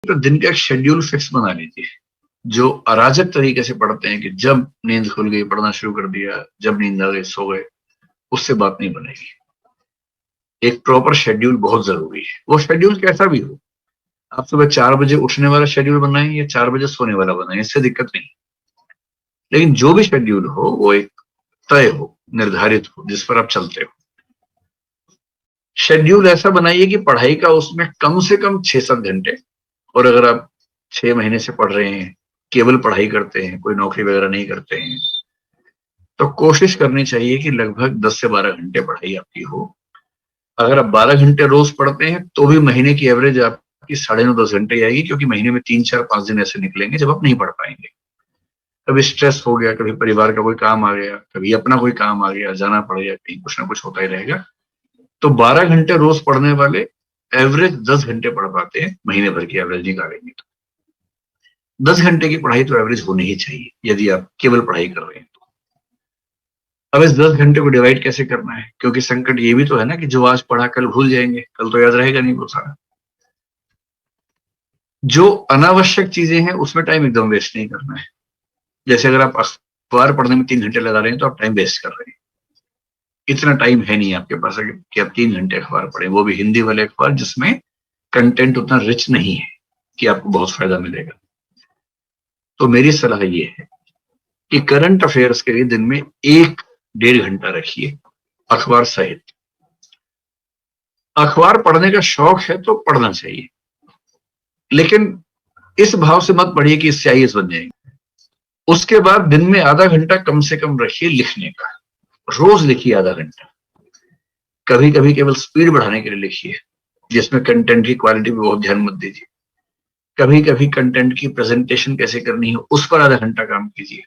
तो दिन का एक शेड्यूल फिक्स बना लीजिए। जो अराजक तरीके से पढ़ते हैं कि जब नींद खुल गई पढ़ना शुरू कर दिया, जब नींद आ गई सो गए, उससे बात नहीं बनेगी। एक प्रॉपर शेड्यूल बहुत जरूरी है। वो शेड्यूल कैसा भी हो, आप सुबह 4 बजे उठने वाला शेड्यूल बनाएं या 4 बजे सोने वाला बनाएं, इससे दिक्कत नहीं। लेकिन जो भी शेड्यूल हो वो एक तय हो, निर्धारित हो, जिस पर आप चलते हो। शेड्यूल ऐसा बनाइए कि पढ़ाई का उसमें कम से कम 6-7 घंटे, और अगर आप 6 महीने से पढ़ रहे हैं, केवल पढ़ाई करते हैं, कोई नौकरी वगैरह नहीं करते हैं, तो कोशिश करनी चाहिए कि लगभग 10 से 12 घंटे पढ़ाई आपकी हो। अगर आप 12 घंटे रोज पढ़ते हैं तो भी महीने की एवरेज आपकी 9.5-10 घंटे आएगी, क्योंकि महीने में 3-4-5 दिन ऐसे निकलेंगे जब आप नहीं पढ़ पाएंगे। कभी स्ट्रेस हो गया, कभी परिवार का कोई काम आ गया, कभी अपना कोई काम आ गया, जाना पड़ गया, कहीं कुछ ना कुछ होता ही रहेगा। तो 12 घंटे रोज पढ़ने वाले एवरेज 10 घंटे पढ़ पाते हैं, महीने भर की एवरेज निकालेंगे तो 10 घंटे की पढ़ाई तो एवरेज होनी ही चाहिए यदि आप केवल पढ़ाई कर रहे हैं तो। अब इस 10 घंटे को डिवाइड कैसे करना है, क्योंकि संकट ये भी तो है ना कि जो आज पढ़ा कल भूल जाएंगे, कल तो याद रहेगा नहीं वो सारा। जो अनावश्यक चीजें हैं उसमें टाइम एकदम वेस्ट नहीं करना है। जैसे अगर आप अखबार पढ़ने में 3 घंटे लगा रहे हैं तो आप टाइम वेस्ट कर रहे हैं। इतना टाइम है नहीं आपके पास कि आप 3 घंटे अखबार पढ़ें, वो भी हिंदी वाले अखबार जिसमें कंटेंट उतना रिच नहीं है कि आपको बहुत फायदा मिलेगा। तो मेरी सलाह ये है कि करंट अफेयर्स के लिए दिन में 1-1.5 घंटा रखिए, अखबार सहित। अखबार पढ़ने का शौक है तो पढ़ना चाहिए, लेकिन इस भाव से मत पढ़िए कि इससे आईएएस बन जाएंगे। उसके बाद दिन में आधा घंटा कम से कम रखिए लिखने का। रोज लिखिए आधा घंटा। कभी कभी केवल स्पीड बढ़ाने के लिए लिखिए, जिसमें कंटेंट की क्वालिटी पे बहुत ध्यान मत दीजिए। कभी कभी कंटेंट की प्रेजेंटेशन कैसे करनी है उस पर आधा घंटा काम कीजिए।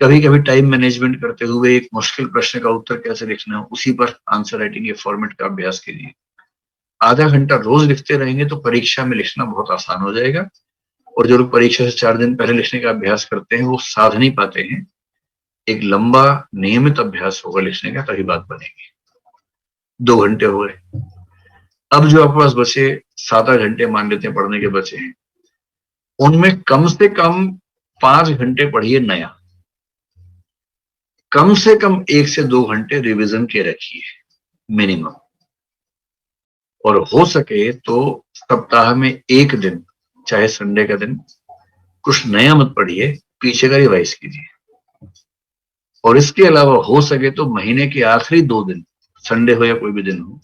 कभी कभी टाइम मैनेजमेंट करते हुए एक मुश्किल प्रश्न का उत्तर कैसे लिखना है उसी पर आंसर राइटिंग या फॉर्मेट का अभ्यास कीजिए। आधा घंटा रोज लिखते रहेंगे तो परीक्षा में लिखना बहुत आसान हो जाएगा। और जो लोग परीक्षा से 4 दिन पहले लिखने का अभ्यास करते हैं वो साध नहीं पाते हैं। एक लंबा नियमित अभ्यास होगा लिखने का, तभी बात बनेगी। 2 घंटे हो गए। अब जो आपके पास बचे 7-8 घंटे मान लेते हैं पढ़ने के बचे हैं, उनमें कम से कम 5 घंटे पढ़िए नया। कम से कम 1 से 2 घंटे रिवीजन के रखिए मिनिमम। और हो सके तो सप्ताह में एक दिन, चाहे संडे का दिन, कुछ नया मत पढ़िए, पीछे का रिवाइज कीजिए। और इसके अलावा हो सके तो महीने के आखिरी 2 दिन, संडे हो या कोई भी दिन हो,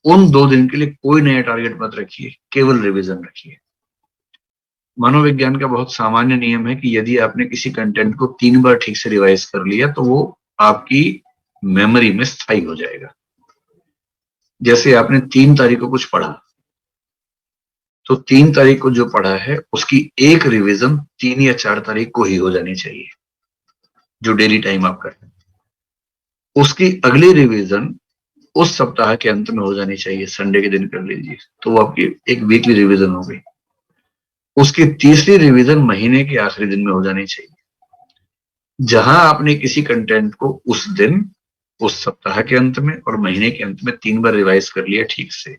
उन 2 दिन के लिए कोई नया टारगेट मत रखिए, केवल रिवीजन रखिए। मनोविज्ञान का बहुत सामान्य नियम है कि यदि आपने किसी कंटेंट को 3 बार ठीक से रिवाइज कर लिया तो वो आपकी मेमोरी में स्थायी हो जाएगा। जैसे आपने 3 तारीख को कुछ पढ़ा, तो 3 तारीख को जो पढ़ा है उसकी एक रिवीजन 3 या 4 तारीख को ही हो जानी चाहिए, जो डेली टाइम आपका है। उसकी अगली रिवीजन उस सप्ताह के अंत में हो जानी चाहिए, संडे के दिन कर लीजिए, तो वो आपकी एक वीकली रिवीजन हो गई। उसकी तीसरी रिवीजन महीने के आखिरी दिन में हो जानी चाहिए। जहां आपने किसी कंटेंट को उस दिन, उस सप्ताह के अंत में और महीने के अंत में 3 बार रिवाइज कर लिया ठीक से,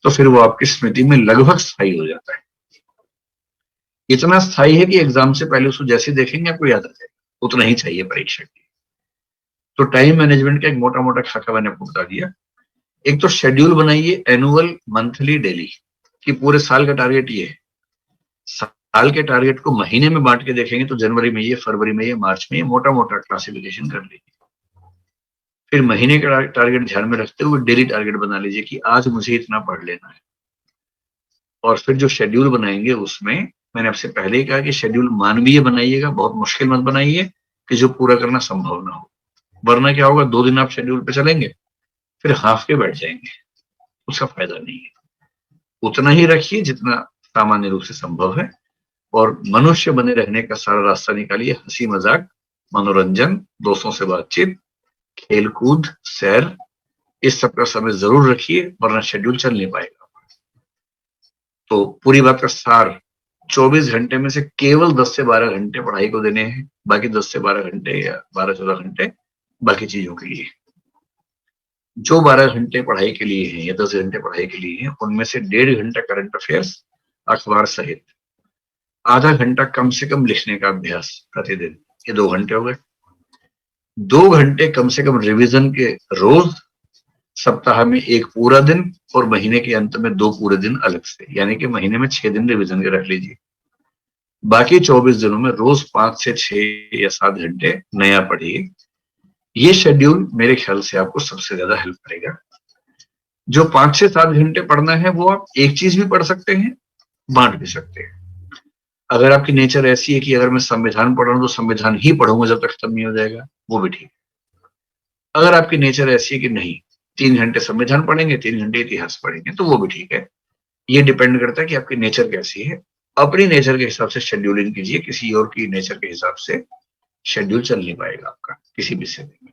तो फिर वो आपकी स्मृति में लगभग स्थायी हो जाता है। इतना स्थायी है कि एग्जाम से पहले उसको जैसे देखेंगे आपको याद आ जाएगा। उतना ही चाहिए परीक्षा के लिए। तो टाइम मैनेजमेंट का एक मोटा मोटा खाका मैंने आपको बता दिया। एक तो शेड्यूल बनाइए, एनुअल, मंथली, डेली, कि पूरे साल का टारगेट ये है। साल के टारगेट को महीने में बांट के देखेंगे तो जनवरी में ये, फरवरी में ये, मार्च में ये, मोटा मोटा क्लासिफिकेशन कर लीजिए। फिर महीने का टारगेट ध्यान में रखते हुए डेली टारगेट बना लीजिए कि आज मुझे इतना पढ़ लेना है। और फिर जो शेड्यूल बनाएंगे उसमें मैंने आपसे पहले ही कहा कि शेड्यूल मानवीय बनाइएगा, बहुत मुश्किल मत बनाइए कि जो पूरा करना संभव ना हो। वरना क्या होगा, 2 दिन आप शेड्यूल पे चलेंगे फिर हाफ के बैठ जाएंगे, उसका फायदा नहीं है। उतना ही रखिए जितना सामान्य रूप से संभव है। और मनुष्य बने रहने का सारा रास्ता निकालिए। हंसी मजाक, मनोरंजन, दोस्तों से बातचीत, खेल कूद, सैर, इस सब का समय जरूर रखिए, वरना शेड्यूल चल नहीं पाएगा। तो पूरी बात का सार, 24 घंटे में से केवल 10 से 12 घंटे पढ़ाई को देने हैं, बाकी 10 से 12 घंटे या 12-14 घंटे बाकी चीजों के लिए। जो 12 घंटे पढ़ाई के लिए हैं या 10 घंटे पढ़ाई के लिए हैं, उनमें से 1.5 घंटा करंट अफेयर्स अखबार सहित, आधा घंटा कम से कम लिखने का अभ्यास प्रतिदिन, ये 2 घंटे हो गए। 2 घंटे कम से कम रिवीजन के रोज, सप्ताह में 1 पूरा दिन और महीने के अंत में 2 पूरे दिन अलग से, यानी कि महीने में 6 दिन रिवीजन के रख लीजिए। बाकी 24 दिनों में रोज 5 से 6 या 7 घंटे नया पढ़िए। ये शेड्यूल मेरे ख्याल से आपको सबसे ज्यादा हेल्प करेगा। जो 5 से 7 घंटे पढ़ना है वो आप एक चीज भी पढ़ सकते हैं, बांट भी सकते हैं। अगर आपकी नेचर ऐसी है कि अगर मैं संविधान पढ़ रहा हूं तो संविधान ही पढ़ूंगा जब तक खत्म नहीं हो जाएगा, वो भी ठीक है। अगर आपकी नेचर ऐसी है कि नहीं, 3 घंटे संविधान पढ़ेंगे, 3 घंटे इतिहास पढ़ेंगे, तो वो भी ठीक है। ये डिपेंड करता है कि आपकी नेचर कैसी है। अपनी नेचर के हिसाब से शेड्यूलिंग कीजिए, किसी और की नेचर के हिसाब से शेड्यूल चल नहीं पाएगा आपका किसी भी स्थिति में।